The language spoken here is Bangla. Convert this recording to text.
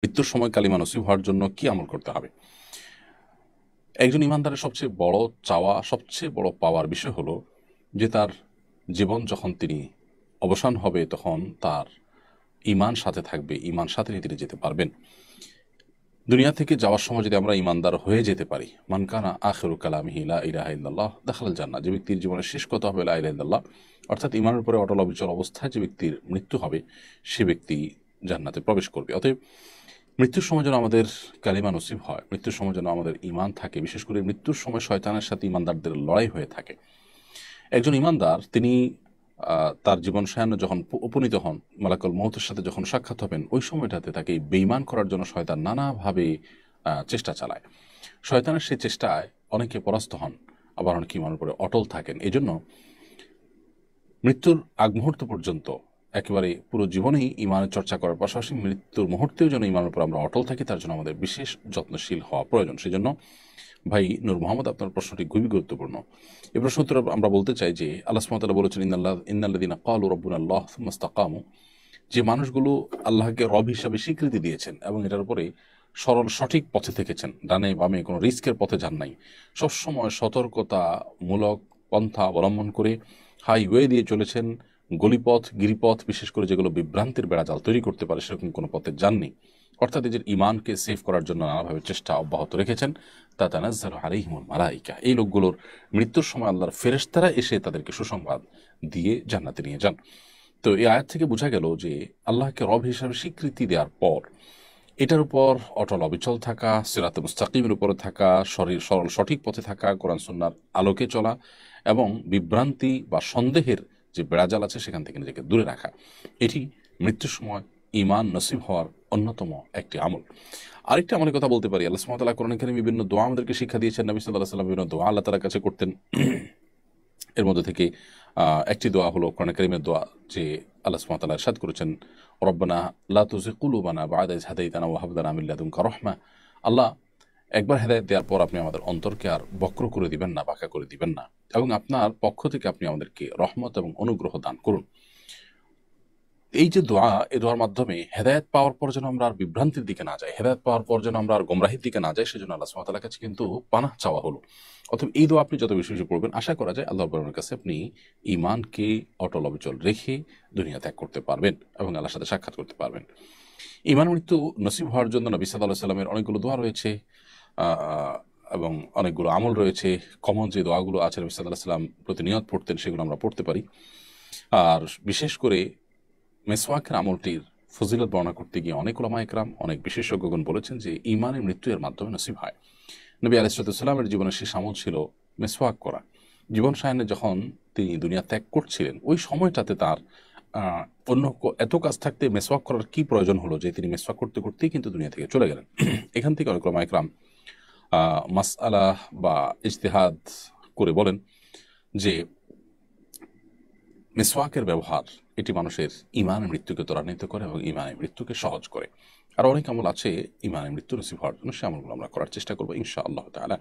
মৃত্যুর সময় কালিমা নসিব হওয়ার জন্য কি আমল করতে হবে? একজন ইমানদারের সবচেয়ে বড় চাওয়া, সবচেয়ে বড় পাওয়ার বিষয় হলো যে তার জীবন যখন তিনি অবসান হবে তখন তার ঈমান সাথে থাকবে, ঈমান সাথে নিয়ে তিনি যেতে পারবেন। দুনিয়া থেকে যাওয়ার সময় যদি আমরা ঈমানদার হয়ে যেতে পারি, মান কানা আখিরু কালামিহি লা ইলাহা ইল্লাল্লাহ দাখালাল জান্নাহ, যে ব্যক্তির জীবনের শেষ কথা হবে লা ইলাহা ইল্লাল্লাহ, অর্থাৎ ঈমানের উপরে অটল অবিচল অবস্থায় যে ব্যক্তির মৃত্যু হবে সে ব্যক্তি জান্নাতে প্রবেশ করবে। অতএব মৃত্যুর সময় যেন আমাদের কালিমা নসিব হয়, মৃত্যুর সময় যেন আমাদের ঈমান থাকে। বিশেষ করে মৃত্যুর সময় শয়তানের সাথে ঈমানদারদের লড়াই হয়ে থাকে। একজন ঈমানদার তিনি তার জীবন সায়ান্ন যখন উপনীত হন, মালাকুল মউতের সাথে যখন সাক্ষাৎ হবেন, ওই সময়টাতে তাকে বেঈমান করার জন্য শয়তান নানাভাবে চেষ্টা চালায়। শয়তানের সেই চেষ্টায় অনেকে পরাস্ত হন, আবার অনেকে ঈমানের উপরে অটল থাকেন। এজন্য মৃত্যুর আগ মুহূর্ত পর্যন্ত একেবারে পুরো জীবনেই ঈমানের চর্চা করার পাশাপাশি মৃত্যুর মুহূর্তেও যেন ঈমানের উপর আমরা অটল থাকি, তার জন্য আমাদের বিশেষ যত্নশীল হওয়া প্রয়োজন। সেজন্য ভাই নূর মোহাম্মদ, আপনার প্রশ্নটি খুবই গুরুত্বপূর্ণ। এই প্রশ্ন উত্তরে আমরা বলতে চাই যে আল্লাহ সুবহানাহু ওয়া তাআলা বলেছেন, ইন্নাল্লাযীনা ক্বালু রাব্বুনা আল্লাহ সুম্মা ইসতাকামু, যে মানুষগুলো আল্লাহকে রব হিসাবে স্বীকৃতি দিয়েছেন এবং এটার উপরে সরল সঠিক পথে থেকেছেন, ডানে বামে কোনো রিস্কের পথে যান নাই, সবসময় সতর্কতামূলক পন্থা অবলম্বন করে হাইওয়ে দিয়ে চলেছেন, গলিপথ গিরিপথ বিশেষ করে যেগুলো বিভ্রান্তির বেড়াজাল তৈরি করতে পারে সেরকম কোনো পথে যাননি, অর্থাৎ নিজের ঈমানকে সেভ করার জন্য নানাভাবে চেষ্টা অব্যাহত রেখেছেন, তাতানাজ্জালু আলাইহিমুল মালাইকা, এই লোকগুলোর মৃত্যুর সময় আল্লাহর ফেরেশতারা এসে তাদেরকে সুসংবাদ দিয়ে জান্নাতে নিয়ে যান। তো এই আয়াত থেকে বোঝা গেল যে আল্লাহকে রব হিসাবে স্বীকৃতি দেওয়ার পর এটার উপর অটল অবিচল থাকা, সিরাতে মুস্তাকিমের উপরে থাকা, সরল সঠিক পথে থাকা, কোরআন সুন্নাহর আলোকে চলা এবং বিভ্রান্তি বা সন্দেহের যে বেড়াজাল আছে সেখান থেকে নিজেকে দূরে রাখা, এটি মৃত্যুর সময় ঈমান নসিব হওয়ার অন্যতম একটি আমল। আরেকটি আমলের কথা বলতে পারি, আল্লাহ সুবহানাহু ওয়া তাআলা কোরআনে কারীমে বিভিন্ন দোয়া আমাদেরকে শিক্ষা দিয়েছেন। নবী সাল্লাল্লাহু আলাইহি ওয়াসাল্লাম বিভিন্ন দোয়া আল্লাহ তাআলার কাছে করতেন। এর মধ্যে থেকে একটি দোয়া হলো কোরআনে কারীমের দোয়া, যে আল্লাহ সুবহানাহু ওয়া তাআলা ইরশাদ করেছেন, রব্বানা লা তুযিগ কুলুবানা বা'দা ইয হাদাইতানা ওয়া হাব লানা মিন লাদুনকা রাহমা। আল্লাহ, একবার হেদায়েত দেওয়ার পর আপনি আমাদের অন্তরকে আর বক্র করে দিবেন না, বাঁকা করে দিবেন না, এবং আপনার পক্ষ থেকে আপনি আমাদেরকে রহমত এবং অনুগ্রহ দান করুন। এই যে দোয়া, এই দোয়ার মাধ্যমে হেদায়েত পাওয়ার পর যেন আমরা আর বিভ্রান্তির দিকে না যাই, হেদায়েত পাওয়ার পর যেন আমরা আর গোমরাহির দিকে না যাই, সেজন্য আল্লাহ সুবহানাহু ওয়া তাআলার কাছে কিন্তু পানাহ চাওয়া হলো। অতএব এই দোয়া আপনি যত বেশি বেশি পড়বেন, আশা করা যায় আল্লাহ রাব্বুল আলামিনের কাছে আপনি ঈমানকে অটল অবিচল রেখে দুনিয়া ত্যাগ করতে পারবেন এবং আল্লাহর সাথে সাক্ষাৎ করতে পারবেন। ঈমান মৃত্যু নসিব হওয়ার জন্য নবী সাল্লাল্লাহু আলাইহি সাল্লামের অনেকগুলো দোয়া রয়েছে এবং অনেকগুলো আমল রয়েছে। কমন যে দোয়াগুলো আছে নবী সাল্লাল্লাহু আলাইহি সাল্লাম প্রতিনিয়ত পড়তেন, সেগুলো আমরা পড়তে পারি। আর বিশেষ করে মেসওয়াকের আমলটির ফজিলত বর্ণনা করতে গিয়ে অনেক উলামা ইকরাম, অনেক বিশেষজ্ঞগণ বলেছেন যে ঈমানের মৃত্যু এর মাধ্যমে নসিব হয়। নবী আলাইহিস সালামের জীবনের শেষ আমল ছিল মেসওয়াক করা। জীবন সায়ান্নে যখন তিনি দুনিয়া ত্যাগ করছিলেন, ওই সময়টাতে তার অন্য এত কাজ থাকতে মেসওয়াক করার কি প্রয়োজন হলো যে তিনি মেসওয়াক করতে করতেই কিন্তু দুনিয়া থেকে চলে গেলেন। এখান থেকে অনেক উলামা ইকরাম মাসআলা বা ইজতিহাদ করে বলেন যে মিসওয়াকের ব্যবহার এটি মানুষের ঈমানের মৃত্যুকে ত্বরান্বিত করে এবং ঈমানের মৃত্যুকে সহজ করে। আর অনেক আমল আছে ঈমানের মৃত্যু নসিব হওয়ার জন্য, সে আমলগুলো আমরা করার চেষ্টা করবো ইনশাআল্লাহ তাআলা।